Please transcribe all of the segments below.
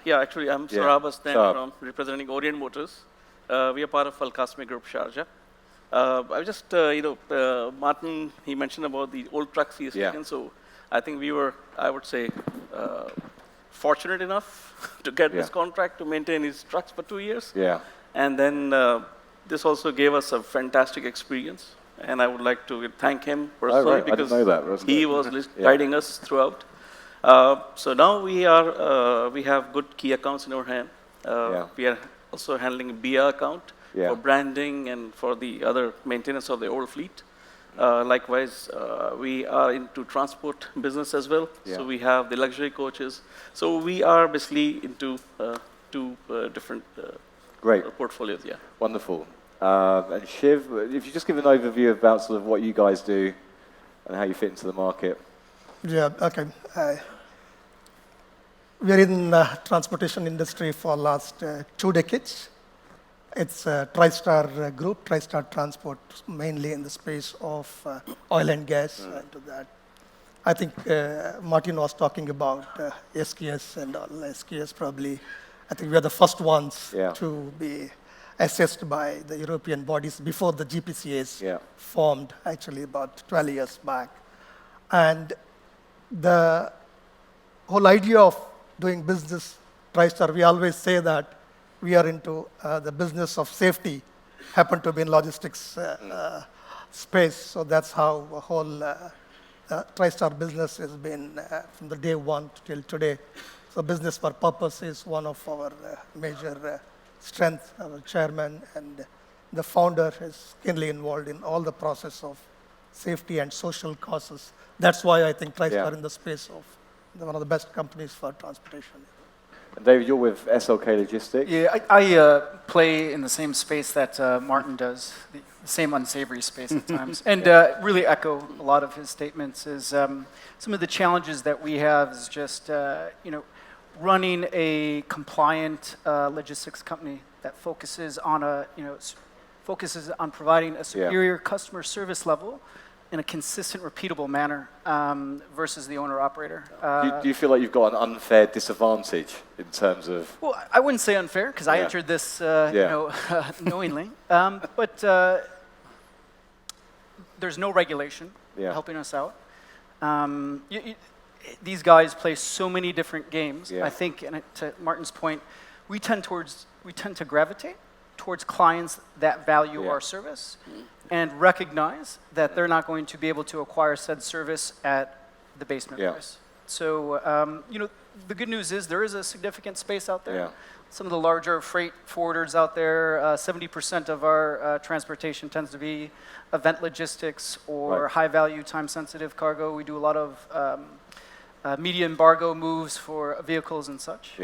Yeah, actually, I'm Sarab Astan from representing Orient Motors. We are part of Al-Qasmi Group, Sharjah. I just, Martin, he mentioned about the old trucks he has taken. So I think we were, I would say, fortunate enough to get this contract to maintain his trucks for 2 years. And then this also gave us a fantastic experience. And I would like to thank him personally because he was guiding us throughout. So now we have good key accounts in our hand. We are also handling a BR account for branding and for the other maintenance of the old fleet. Likewise, we are into transport business as well. So we have the luxury coaches. So we are basically into two different portfolios. Wonderful. And Shiv, if you just give an overview about sort of what you guys do and how you fit into the market. Yeah, okay. We're in the transportation industry for the last 2 decades. It's a TriStar group, TriStar Transport, mainly in the space of oil and gas. Into that, I think Martin was talking about SKS and all. SKS probably, I think we are the first ones to be assessed by the European bodies before the GPCAs formed, actually about 12 years back. And the whole idea of doing business, TriStar, we always say that we are into the business of safety, happen to be in logistics space. So that's how the whole TriStar business has been from the day one till today. So business for purpose is one of our major strengths. Our chairman and the founder is keenly involved in all the process of safety and social causes. That's why I think TriStar in the space of one of the best companies for transportation. And David, you're with SLK Logistics. Yeah, I play in the same space that Martin does, the same unsavory space at times. And really echo a lot of his statements is some of the challenges that we have is just, running a compliant logistics company that focuses on providing a superior customer service level in a consistent, repeatable manner versus the owner-operator. Do you feel like you've got an unfair disadvantage in terms of? Well, I wouldn't say unfair because I entered this, knowingly. But there's no regulation helping us out. These guys play so many different games. I think, and to Martin's point, we tend to gravitate towards clients that value our service and recognize that they're not going to be able to acquire said service at the basement price. So, the good news is there is a significant space out there. Some of the larger freight forwarders out there, 70% of our transportation tends to be event logistics or high-value, time-sensitive cargo. We do a lot of media embargo moves for vehicles and such.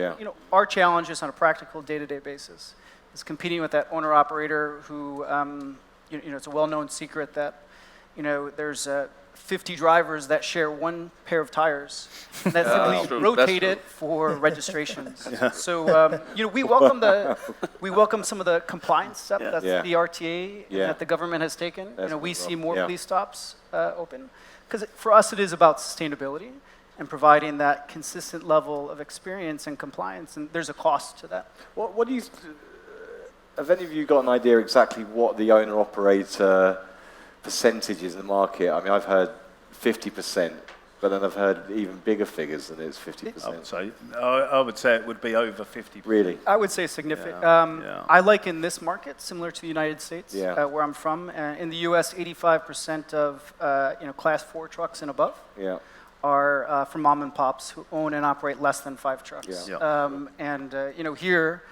Our challenge is on a practical day-to-day basis. Is competing with that owner-operator who, it's a well-known secret that, there's 50 drivers that share one pair of tires that simply rotate it for registrations. So, we welcome some of the compliance stuff that's the RTA that the government has taken. We see more police stops open because for us it is about sustainability and providing that consistent level of experience and compliance, and there's a cost to that. What do you? Have any of you got an idea exactly what the owner-operator percentage is in the market? I mean, I've heard 50%, but then I've heard even bigger figures than it's 50%. I would say it would be over 50%. Really? I would say significant. I like in this market, similar to the United States, where I'm from. In the U.S., 85% of Class 4 trucks and above are from mom and pops who own and operate less than 5 trucks. Here,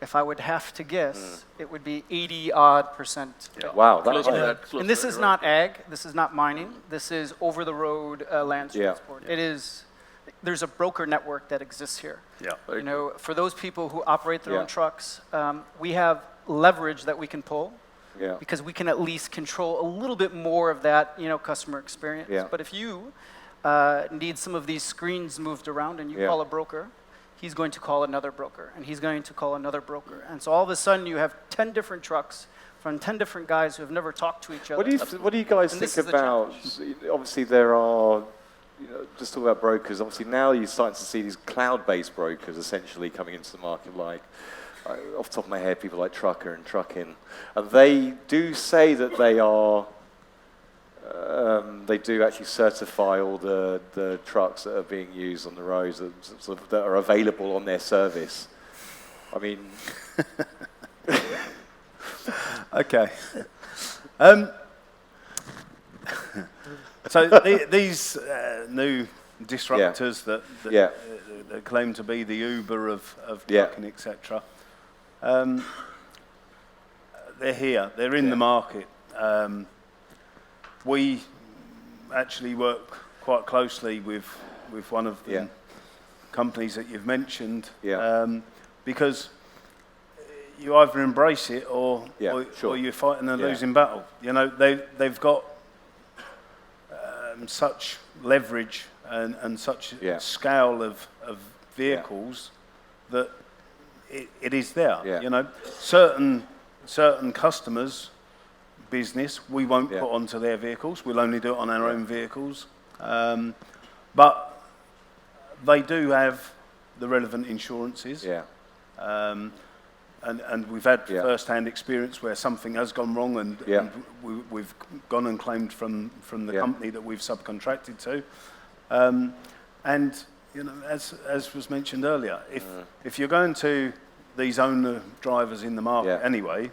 if I would have to guess, it would be 80-odd%. Wow, that's and this is not ag, this is not mining, this is over-the-road land transport. There's a broker network that exists here. For those people who operate their own trucks, we have leverage that we can pull because we can at least control a little bit more of that, customer experience. But if you need some of these screens moved around and you call a broker, he's going to call another broker, and he's going to call another broker. And so all of a sudden you have 10 different trucks from 10 different guys who have never talked to each other. What do you guys think about, obviously there are just talk about brokers. Obviously, now you're starting to see these cloud-based brokers essentially coming into the market, like, off the top of my head, people like Trucker and Truckin. And they do say that they are, they do actually certify all the trucks that are being used on the roads that are available on their service. I mean... Okay. So these new disruptors that claim to be the Uber of trucking, etc. They're here. They're in the market. We actually work quite closely with one of the companies that you've mentioned, because you either embrace it or you're fighting a losing battle. You know, they've got such leverage and such scale of vehicles that it is there. You know, certain customers' business we won't put onto their vehicles. We'll only do it on our own vehicles. But they do have the relevant insurances. And we've had first-hand experience where something has gone wrong, and we've gone and claimed from the company that we've subcontracted to. And you know, as was mentioned earlier, if you're going to these owner drivers in the market anyway,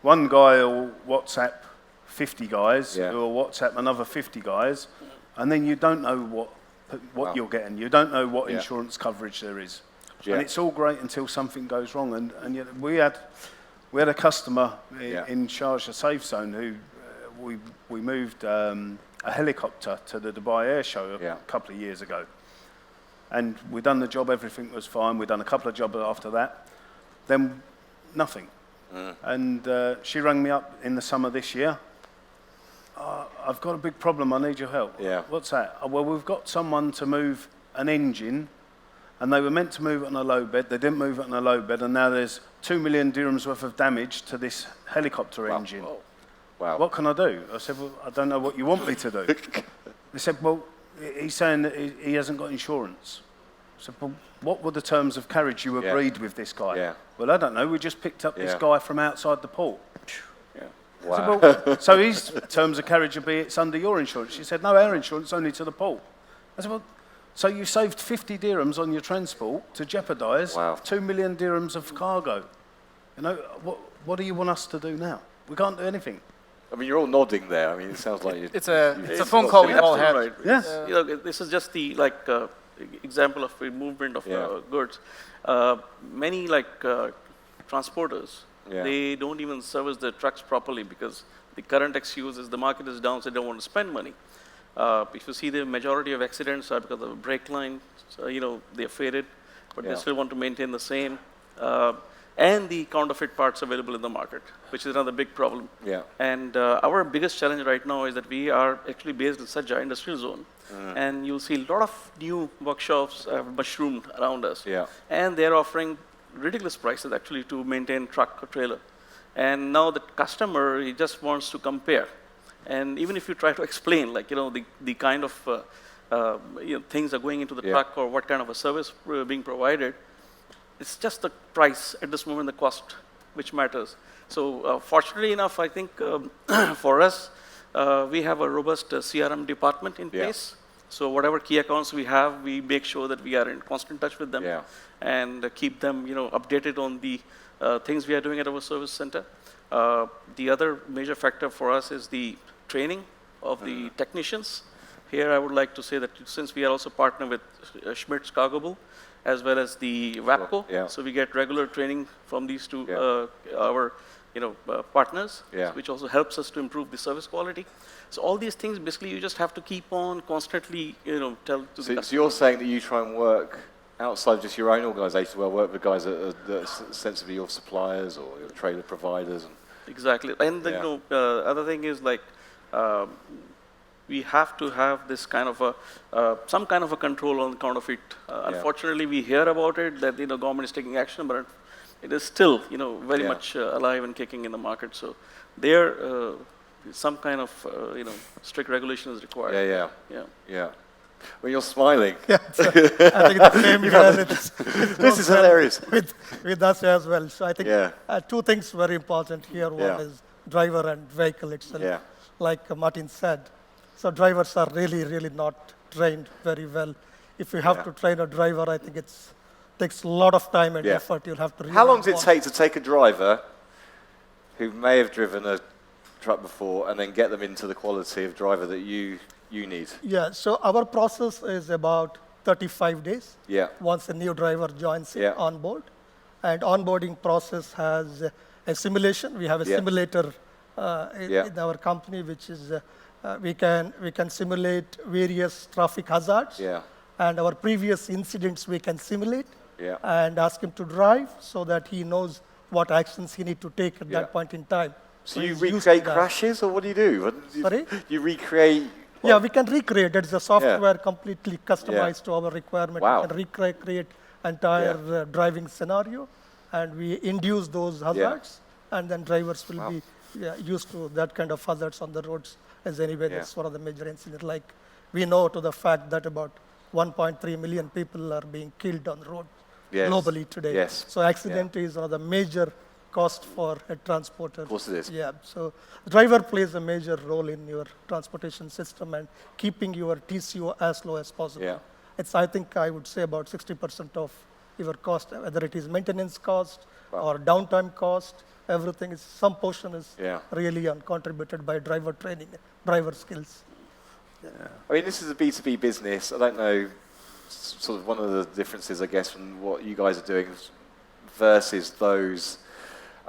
one guy will WhatsApp 50 guys who will WhatsApp another 50 guys, and then you don't know what you're getting. You don't know what insurance coverage there is. And it's all great until something goes wrong. And yet we had a customer in Sharjah Safe Zone who we moved a helicopter to the Dubai Air Show a couple of years ago. And we'd done the job, everything was fine. We'd done a couple of jobs after that. Then nothing. And she rang me up in the summer this year. I've got a big problem, I need your help. What's that? Well, we've got someone to move an engine, and they were meant to move it on a low bed. They didn't move it on a low bed, and now there's 2 million dirhams worth of damage to this helicopter engine. Wow. What can I do? I said, well, I don't know what you want me to do. They said, well, he's saying that he hasn't got insurance. I said, well, what were the terms of carriage you agreed with this guy? Well, I don't know. We just picked up this guy from outside the port. Wow. I said, well, so his terms of carriage would be it's under your insurance. She said, no, our insurance only to the port. I said, well, so you saved 50 dirhams on your transport to jeopardise 2 million dirhams of cargo. You know, what do you want us to do now? We can't do anything. I mean, you're all nodding there. I mean, it sounds like it's a phone call we've all had. Right. Yes. You know, this is just the example of a movement of goods. Many transporters, they don't even service their trucks properly because the current excuse is the market is down, so they don't want to spend money. If you see the majority of accidents are because of a brake line, so, you know, they're faded, but they still want to maintain the same. And the counterfeit parts available in the market, which is another big problem. And our biggest challenge right now is that we are actually based in Sharjah industrial zone. And you'll see a lot of new workshops mushroomed around us. And they're offering ridiculous prices actually to maintain truck or trailer. And now the customer, he just wants to compare. And even if you try to explain, like, you know, the kind of things are going into the truck or what kind of a service being provided, it's just the price at this moment, the cost, which matters. So fortunately enough, I think for us, we have a robust CRM department in place. So whatever key accounts we have, we make sure that we are in constant touch with them and keep them, you know, updated on the things we are doing at our service center. The other major factor for us is the training of the technicians. Here, I would like to say that since we are also partnered with Schmidt's Cargo Bull, as well as the WAPCO, so we get regular training from these two our partners, which also helps us to improve the service quality. So all these things, basically, you just have to keep on constantly, tell to the customer. So you're saying that you try and work outside just your own organisation, well, work with guys that are sensibly your suppliers or your trailer providers. Exactly, and the other thing is like we have to have this kind of some kind of a control on the counterfeit. Unfortunately, we hear about it that government is taking action, but it is still very much alive and kicking in the market. So there some kind of strict regulation is required. Yeah. Well, you're smiling. Yeah, I think the same here. This is hilarious. With us as well. So I think Yeah. two things very important here. One Yeah. is driver and vehicle itself, Yeah. like Martin said. So drivers are really, really not trained very well. If you have to train a driver, I think it takes a lot of time and effort. You'll have to really How long does it take to take a driver who may have driven a truck before and then get them into the quality of driver that you need? Yeah, so our process is about 35 days. Yeah. Once a new driver joins on board. And onboarding process has a simulation. We have a simulator in our company, which is we can simulate various traffic hazards. Yeah. And our previous incidents we can simulate Yeah. and ask him to drive so that he knows what actions he needs to take at that point in time. So you he's used recreate to that. crashes, or what do you do? Sorry? You recreate... Yeah, we can recreate. It's a software completely customized to our requirement. Wow. We can recreate entire driving scenario, and we induce those hazards, and then drivers will be used to that kind of hazards on the roads. As anyway, that's one of the major incidents. Like we know to the fact that about 1.3 million people are being killed on the road globally today. Yes. So accident is one of the major cost for a transporter. Of course it is. Yeah, so driver plays a major role in your transportation system and keeping your TCO as low as possible. Yeah. It's, I think I would say about 60% of your cost, whether it is maintenance cost or downtime cost, everything is, some portion is really contributed by driver training, driver skills. I mean, this is a B2B business. I don't know, sort of one of the differences, I guess, from what you guys are doing versus those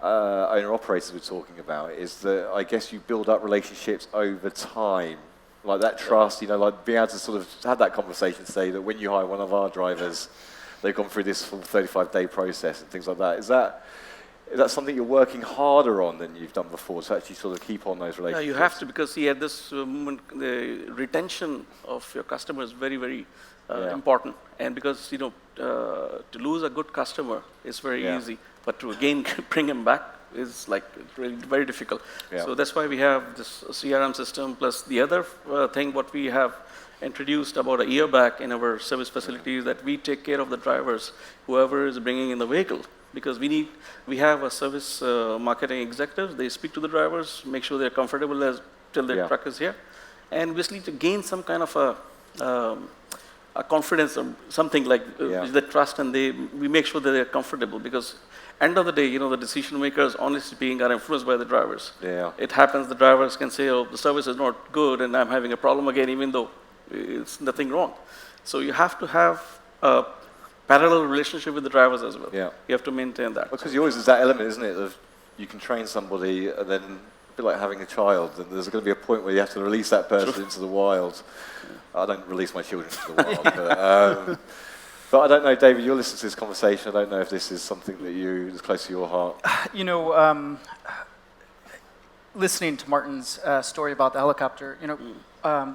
owner-operators we're talking about is that I guess you build up relationships over time, like that trust, you know, like being able to sort of have that conversation, say that when you hire one of our drivers, they've gone through this full 35-day process and things like that. Is that something you're working harder on than you've done before to actually sort of keep on those relationships? Yeah, you have to, because at this moment, the retention of your customer is very, very important. And because, you know, to lose a good customer is very easy, but to again bring him back is like really very difficult. So that's why we have this CRM system, plus the other thing what we have introduced about a year back in our service facilities that we take care of the drivers, whoever is bringing in the vehicle. Because we have a service marketing executives, they speak to the drivers, make sure they're comfortable till their truck is here. And basically to gain some kind of a confidence or something like the trust, and we make sure that they're comfortable, because end of the day, you know, the decision makers, honestly speaking, are influenced by the drivers. Yeah. It happens, the drivers can say, oh, the service is not good and I'm having a problem again, even though it's nothing wrong. So you have to have a parallel relationship with the drivers as well. Yeah. You have to maintain that. Because you always, there's that element, isn't it, of you can train somebody and then a bit like having a child, and there's going to be a point where you have to release that person into the wild. I don't release my children into the wild, but I don't know, David, you're listening to this conversation. I don't know if this is something that is close to your heart. You know, listening to Martin's story about the helicopter, you know,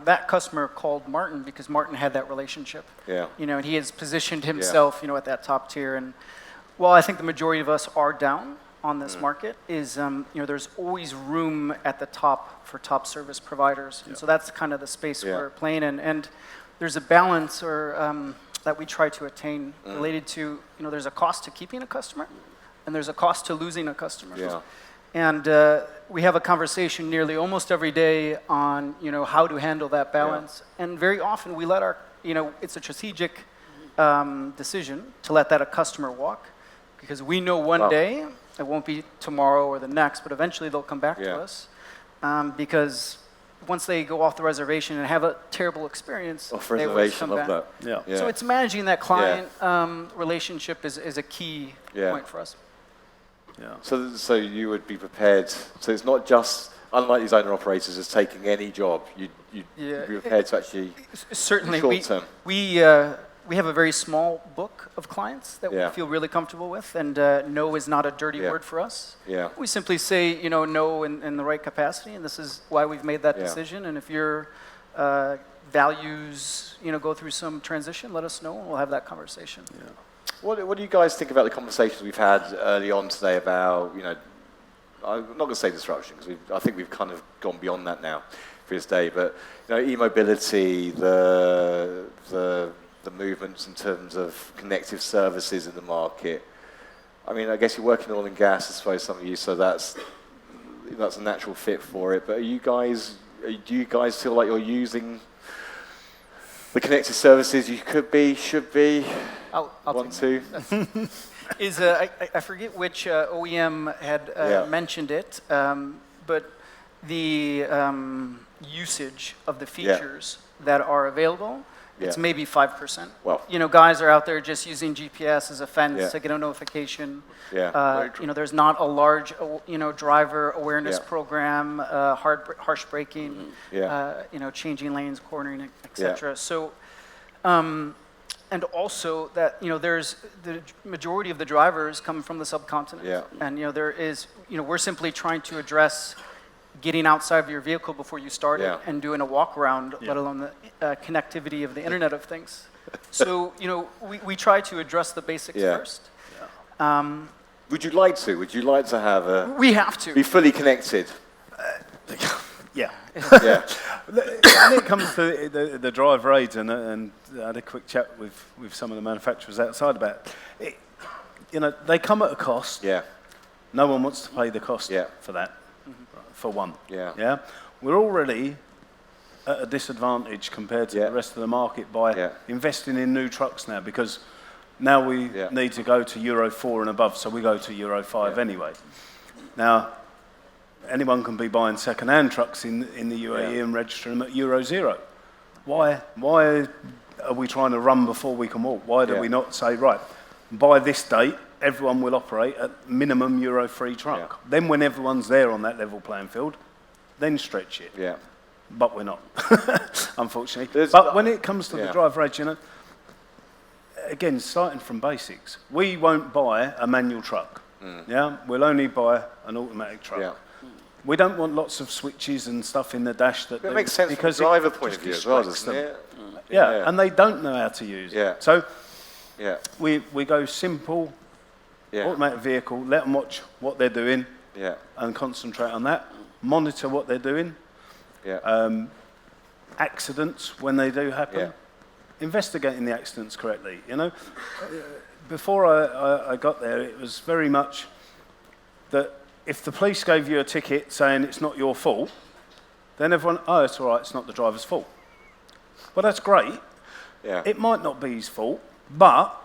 that customer called Martin because Martin had that relationship. Yeah. You know, and he has positioned himself, you know, at that top tier. And while I think the majority of us are down on this market, is you know, there's always room at the top for top service providers. And so that's kind of the space we're playing in. And there's a balance that we try to attain related to, you know, there's a cost to keeping a customer, and there's a cost to losing a customer. Yeah. And we have a conversation nearly almost every day on, you know, how to handle that balance. And very often we let our, you know, it's a strategic decision to let that a customer walk, because we know one day, it won't be tomorrow or the next, but eventually they'll come back to us, because once they go off the reservation and have a terrible experience, they always come back. That. Yeah. So it's managing that client relationship is a key point for us. Yeah. So you would be prepared. So it's not just, unlike these owner operators, as taking any job. You'd be prepared to actually certainly short term. We have a very small book of clients that we feel really comfortable with, and no is not a dirty word for us. Yeah. We simply say, you know, no in the right capacity, and this is why we've made that decision. And if your values, you know, go through some transition, let us know, and we'll have that conversation. Yeah. What do you guys think about the conversations we've had early on today about, you know, I'm not going to say disruption, because I think we've kind of gone beyond that now. previous day, but e-mobility, the movements in terms of connective services in the market. I mean, I guess you're working in oil and gas, I suppose, some of you, so that's a natural fit for it. But do you guys feel like you're using the connected services you could be, should be, I'll want to? I forget which OEM had mentioned it, but the usage of the features that are available, it's maybe 5%. Well, guys are out there just using GPS as a fence to get a notification. There's not a large, driver awareness program, harsh braking, changing lanes, cornering, etc. So, and also that there's the majority of the drivers come from the subcontinent, and there is we're simply trying to address getting outside of your vehicle before you start it and doing a walk around, let alone the connectivity of the Internet of Things. So we try to address the basics first. Would you like to? Would you like to have a? We have to be fully connected. Yeah. When it comes to the driver aids, and I had a quick chat with some of the manufacturers outside about it, they come at a cost. Yeah. No one wants to pay the cost for that, for one. Yeah. We're already at a disadvantage compared to the rest of the market by investing in new trucks now, because now we need to go to Euro 4 and above, so we go to Euro 5 anyway. Now, anyone can be buying second-hand trucks in the UAE and registering them at Euro 0. Why are we trying to run before we can walk? Why do we not say, right, by this date, everyone will operate at minimum Euro 3 truck? Then when everyone's there on that level playing field, then stretch it. Yeah. But we're not, unfortunately. But when it comes to the driver age, again, starting from basics, we won't buy a manual truck. We'll only buy an automatic truck. We don't want lots of switches and stuff in the dash that makes sense from the driver point of view as well, doesn't it? And they don't know how to use it. So we go simple, automatic vehicle, let them watch what they're doing and concentrate on that, monitor what they're doing, accidents when they do happen, investigating the accidents correctly. Before I got there, it was very much that if the police gave you a ticket saying it's not your fault, then everyone, it's all right, it's not the driver's fault. Well, that's great. It might not be his fault, but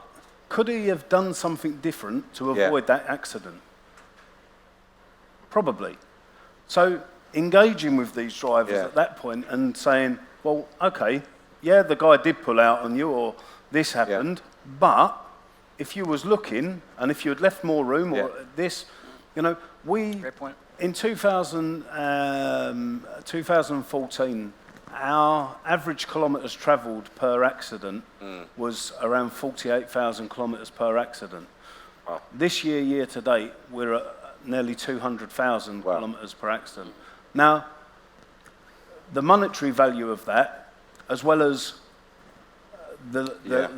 could he have done something different to avoid that accident? Probably. So engaging with these drivers at that point and saying, well, okay, the guy did pull out on you or this happened, but if you was looking and if you had left more room or this, Great point. In 2014, our average kilometres travelled per accident was around 48,000 kilometres per accident. Wow. This year to date, we're at nearly 200,000 kilometres per accident. Now, the monetary value of that, as well as the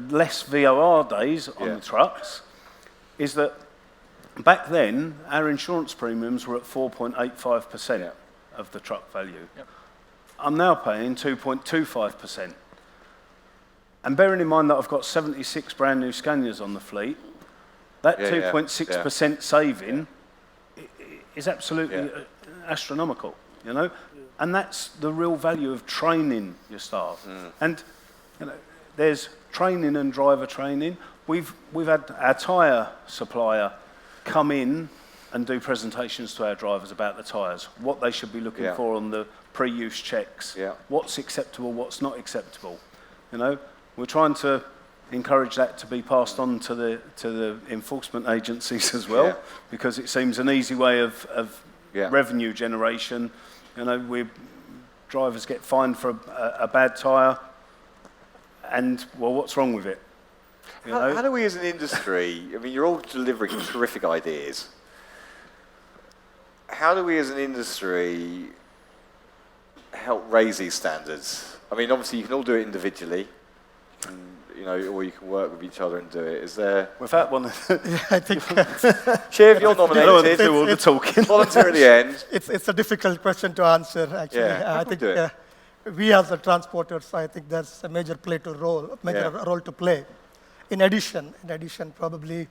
less VOR days on the trucks, is that back then, our insurance premiums were at 4.85% of the truck value. I'm now paying 2.25%. And bearing in mind that I've got 76 brand new Scanias on the fleet, that 2.6% saving is absolutely astronomical, And that's the real value of training your staff. And there's training and driver training. We've had our tyre supplier come in and do presentations to our drivers about the tyres, what they should be looking for on the pre-use checks, what's acceptable, what's not acceptable. We're trying to encourage that to be passed on to the enforcement agencies as well, because it seems an easy way of revenue generation. Drivers get fined for a bad tyre, and what's wrong with it? How do we as an industry, I mean, you're all delivering terrific ideas. How do we as an industry help raise these standards? I mean, obviously you can all do it individually. You and, or you can work with each other and do it. Is there? Without one, I think Shiv, you're nominated. I don't want to do all the talking. Volunteer at the end. it's a difficult question to answer, actually. Yeah, I think we as the transporters, I think there's a major role to play. In addition, probably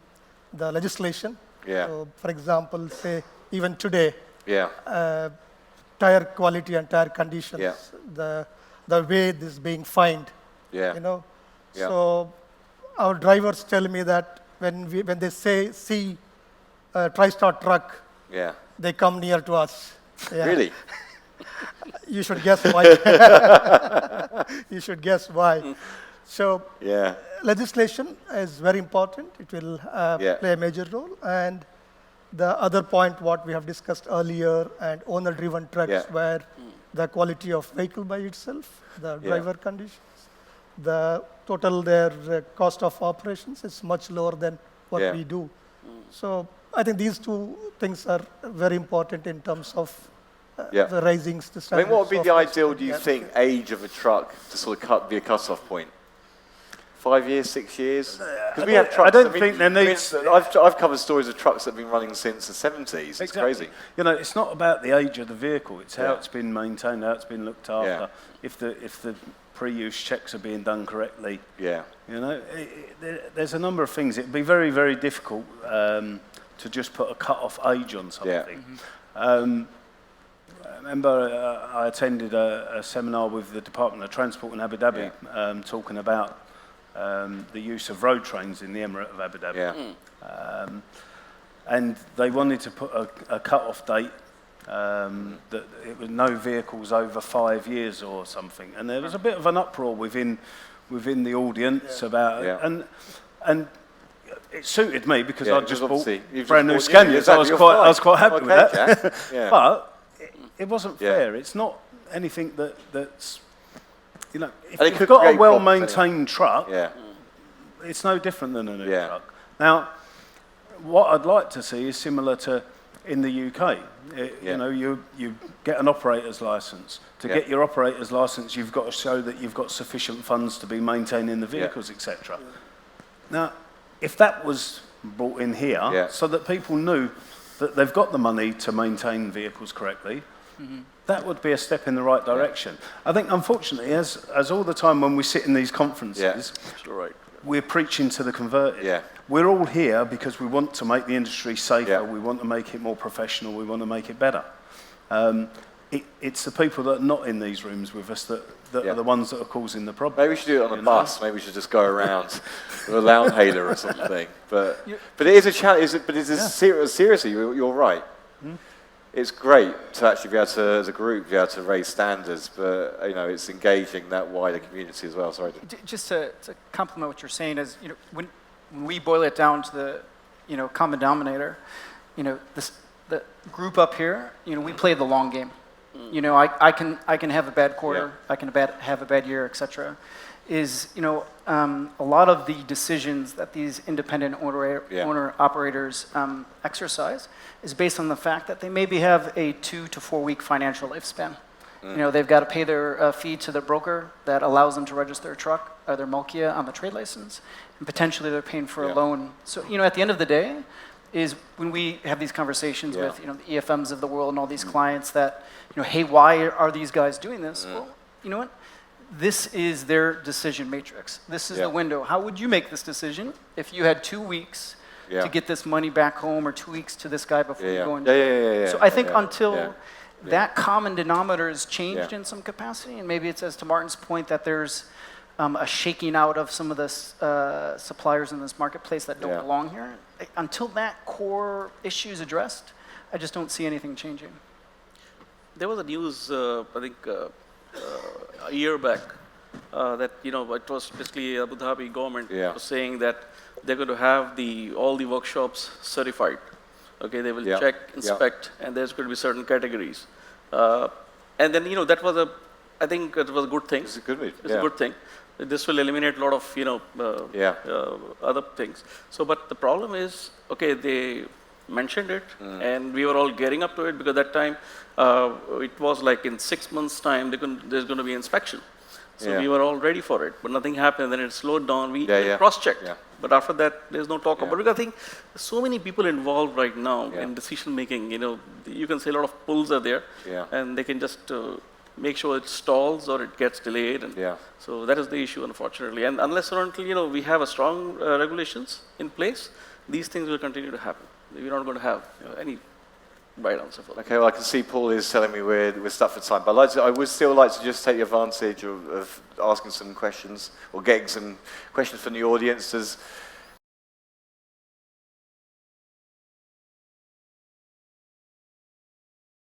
the legislation. Yeah. So, for example, say even today, Yeah. tire quality and tire conditions, Yeah. the way this is being fined. Yeah. Yeah. So our drivers tell me that when they see a TriStar truck, they come near to us. Yeah. Really? You should guess why. You should guess why. So legislation is very important. It will play a major role. And the other point, what we have discussed earlier, and owner-driven trucks, where the quality of vehicle by itself, the driver conditions, the total their cost of operations is much lower than what we do. So I think these two things are very important in terms of the raising the standards. I mean, what would be the ideal, do you think, age of a truck to sort of be a cut-off point? 5 years, 6 years? Because we have trucks. I don't think there needs. I've covered stories of trucks that have been running since the 70s. It's crazy. It's not about the age of the vehicle. It's how it's been maintained, how it's been looked after. If the pre-use checks are being done correctly. Yeah. There's a number of things. It'd be very, very difficult to just put a cut-off age on something. Yeah. I remember I attended a seminar with the Department of Transport in Abu Dhabi talking about the use of road trains in the Emirate of Abu Dhabi. Yeah. And they wanted to put a cut-off date that it was no vehicles over 5 years or something. And there was a bit of an uproar within the audience about it. And it suited me because I just bought brand new Scanias. I was quite happy with that. But it wasn't fair. It's not anything that's, if you've got a well-maintained truck, it's no different than a new truck. Now, what I'd like to see is similar to in the UK. You get an operator's license. To get your operator's license, you've got to show that you've got sufficient funds to be maintaining the vehicles, etc. Now, if that was brought in here, so that people knew that they've got the money to maintain vehicles correctly, that would be a step in the right direction. I think, unfortunately, as all the time when we sit in these conferences, we're preaching to the converted. We're all here because we want to make the industry safer, we want to make it more professional, we want to make it better. It's the people that are not in these rooms with us that are the ones that are causing the problem. Maybe we should do it on a bus. Maybe we should just go around with a loud hailer or something. But it is a challenge. But it is seriously, you're right. It's great to actually be able to, as a group, be able to raise standards, but it's engaging that wider community as well. Sorry. Just to complement what you're saying is, when we boil it down to the common denominator, the group up here, we play the long game. I can have a bad quarter, I can have a bad year, etc. A lot of the decisions that these independent owner operators exercise is based on the fact that they maybe have a 2 to 4 week financial lifespan. They've got to pay their fee to the broker that allows them to register a truck or their Mulkia on the trade license, and potentially they're paying for a loan. So at the end of the day, is when we have these conversations with the EFMs of the world and all these clients that hey, why are these guys doing this? Well, you know what? This is their decision matrix. This is the window. How would you make this decision if you had 2 weeks to get this money back home, or 2 weeks to this guy before you go into So I think until that common denominator is changed in some capacity, and maybe it's, as to Martin's point, that there's a shaking out of some of the suppliers in this marketplace that don't belong here. Until that core issue is addressed, I just don't see anything changing. There was a news, I think, a year back that it was basically Abu Dhabi government was saying that they're going to have all the workshops certified. Okay, they will check, inspect, and there's going to be certain categories. And then that was I think it was a good thing. It's a good move. It's a good thing. This will eliminate a lot of other things. So, but the problem is, okay, they mentioned it, and we were all gearing up to it because that time it was like in 6 months' time there's going to be inspection. So we were all ready for it, but nothing happened. Then it slowed down. We cross-checked. But after that, there's no talk about it. Because I think so many people involved right now in decision making. You can say a lot of pulls are there, and they can just make sure it stalls or it gets delayed. And so that is the issue, unfortunately. And unless or until we have a strong regulations in place, these things will continue to happen. We're not going to have any right answer for that. Okay, well, I can see Paul is telling me we're stuck for time, but I would still like to just take the advantage of asking some questions or getting some questions from the audience.